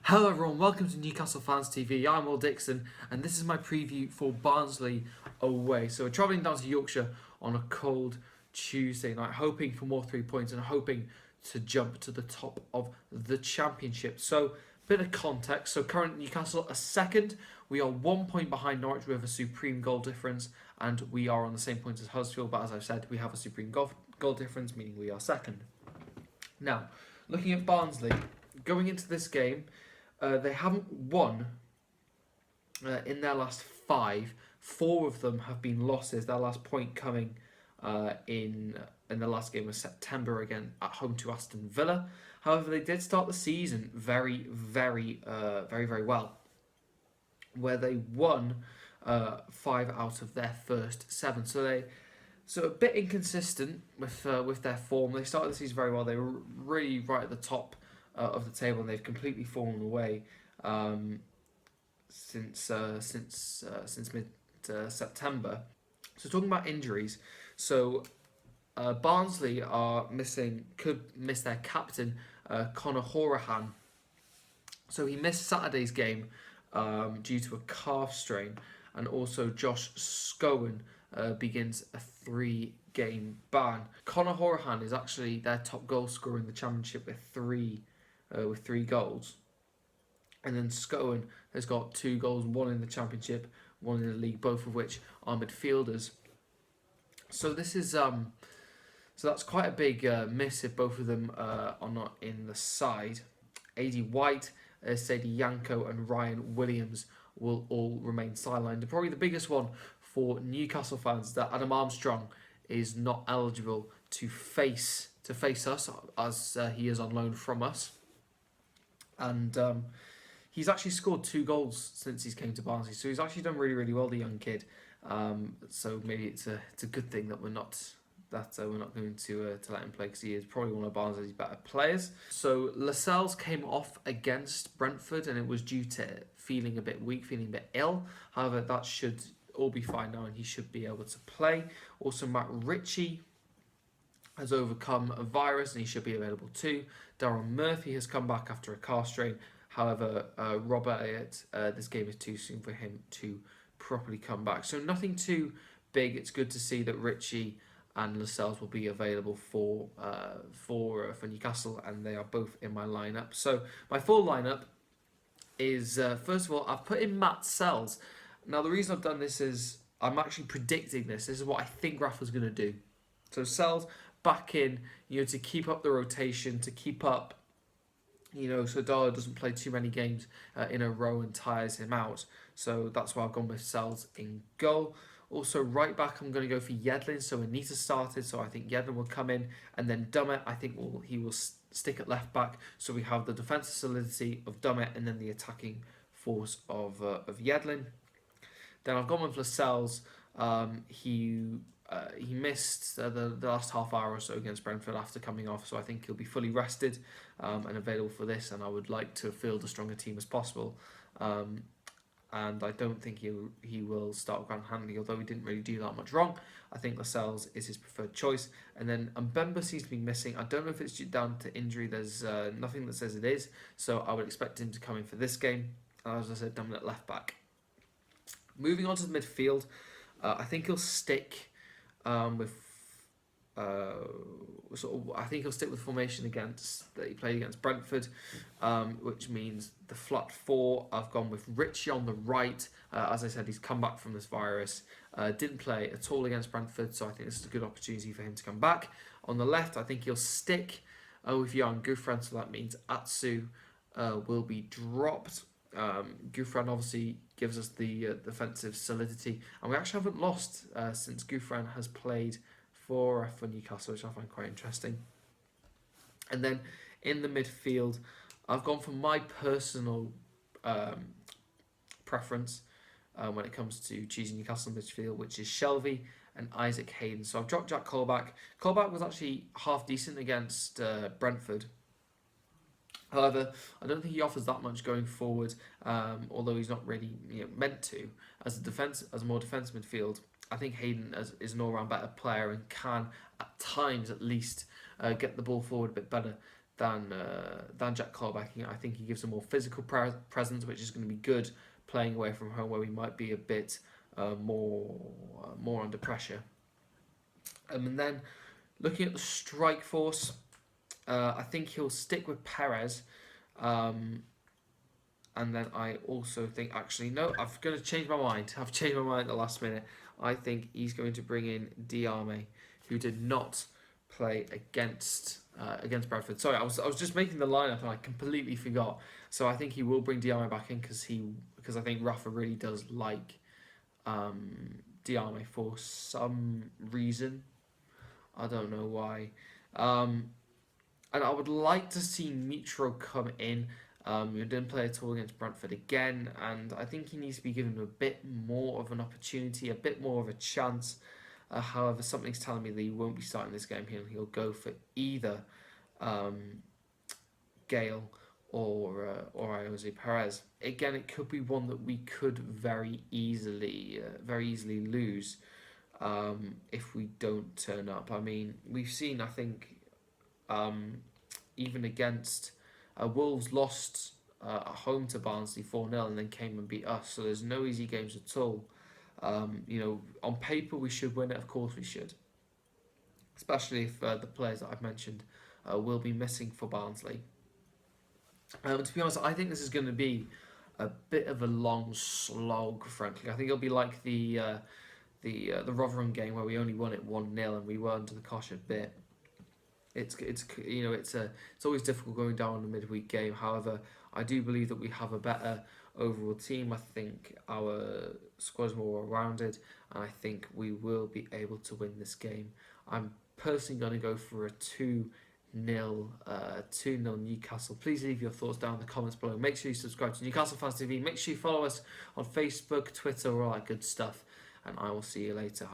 Hello everyone, welcome to Newcastle Fans TV. I'm Will Dixon and this is my preview for Barnsley away. So we're travelling down to Yorkshire on a cold Tuesday night, hoping for more 3 points and hoping to jump to the top of the Championship. So, bit of context. So current Newcastle are second. We are 1 point behind Norwich with a supreme goal difference and we are on the same points as Huddersfield, but as I've said, we have a supreme goal difference, meaning we are second. Now, looking at Barnsley, going into this game, they haven't won in their last 5. 4 of them have been losses. Their last point coming in the last game of September again at home to Aston Villa. However, they did start the season very well, where they won 5 out of their first 7. So a bit inconsistent with their form. They started the season very well. They were really right at the top of the table, and they've completely fallen away since mid September. So talking about injuries, so Barnsley could miss their captain Conor Hourihane. So he missed Saturday's game due to a calf strain, and also Josh Scowen begins a 3-game ban. Conor Hourihane is actually their top goal scorer in the Championship with 3 goals, and then Scowen has got 2 goals, 1 in the Championship, 1 in the league, both of which are midfielders. So this is so that's quite a big miss if both of them are not in the side. AD White, Sadie Yanko and Ryan Williams will all remain sidelined. And probably the biggest one for Newcastle fans is that Adam Armstrong is not eligible to face us, as he is on loan from us. And he's actually scored 2 goals since he's came to Barnsley, so he's actually done really well, the young kid. So maybe it's a good thing that we're not going to let him play, because he is probably one of Barnsley's better players. So Lascelles came off against Brentford, and it was due to feeling a bit weak, feeling a bit ill. However, that should all be fine now, and he should be able to play. Also, Matt Ritchie has overcome a virus and he should be available too. Darren Murphy has come back after a calf strain. However, Robert Elliott, this game is too soon for him to properly come back. So nothing too big. It's good to see that Ritchie and Lascelles will be available for Newcastle, and they are both in my lineup. So my full lineup is first of all, I've put in Matt Sells. Now the reason I've done this is I'm actually predicting this. This is what I think Rafa's going to do. So Sells back in, to keep up the rotation, to keep up, so Darlow doesn't play too many games in a row and tires him out. So that's why I've gone with Sells in goal. Also, right back, I'm going to go for Yedlin. So Anita started, so I think Yedlin will come in. And then Dummett, I think he will stick at left back. So we have the defensive solidity of Dummett and then the attacking force of Yedlin. Then I've gone with Lascelles. He missed the last half hour or so against Brentford after coming off, so I think he'll be fully rested and available for this, and I would like to field a stronger team as possible. And I don't think he will start Grant Hanley, although he didn't really do that much wrong. I think Lascelles is his preferred choice. And then Mbemba seems to be missing. I don't know if it's due down to injury. There's nothing that says it is, so I would expect him to come in for this game. And as I said, Dominic left back. Moving on to the midfield, I think he'll stick with I think he'll stick with formation that he played against Brentford, which means the flat 4. I've gone with Ritchie on the right. As I said, he's come back from this virus. Didn't play at all against Brentford, so I think this is a good opportunity for him to come back. On the left, I think he'll stick with Jan Gouffran, so that means Atsu will be dropped. Gouffran obviously gives us the defensive solidity, and we actually haven't lost since Gouffran has played for Newcastle, which I find quite interesting. And then in the midfield, I've gone for my personal preference when it comes to choosing Newcastle midfield, which is Shelvey and Isaac Hayden. So I've dropped Jack Colback. Colback was actually half decent against Brentford. However, I don't think he offers that much going forward, although he's not really meant to. As a more defensive midfield, I think Hayden is an all-round better player and can, at times at least, get the ball forward a bit better than Jack Colbacking. I think he gives a more physical presence, which is going to be good playing away from home, where we might be a bit more under pressure. And then looking at the strike force, I think he'll stick with Perez. And then I also think, actually, no, I'm going to change my mind. I've changed my mind at the last minute. I think he's going to bring in Diame, who did not play against Bradford. Sorry, I was just making the lineup and I completely forgot. So I think he will bring Diame back in because I think Rafa really does like Diame for some reason. I don't know why. And I would like to see Mitro come in. He didn't play at all against Brentford again, and I think he needs to be given a bit more of an opportunity, a bit more of a chance. However, something's telling me that he won't be starting this game here. He'll go for either Gale or Jose Perez. Again, it could be one that we could very easily lose if we don't turn up. I mean, we've seen, I think, even against Wolves lost at home to Barnsley 4-0 and then came and beat us. So there's no easy games at all. On paper we should win it. Of course we should. Especially if the players that I've mentioned will be missing for Barnsley. To be honest, I think this is going to be a bit of a long slog, frankly. I think it'll be like the Rotherham game where we only won it 1-0 and we were under the cosh a bit. It's always difficult going down a midweek game. However, I do believe that we have a better overall team. I think our squad is more well-rounded, and I think we will be able to win this game. I'm personally going to go for a 2-0 Newcastle. Please leave your thoughts down in the comments below. Make sure you subscribe to Newcastle Fans TV. Make sure you follow us on Facebook, Twitter, all that good stuff, and I will see you later.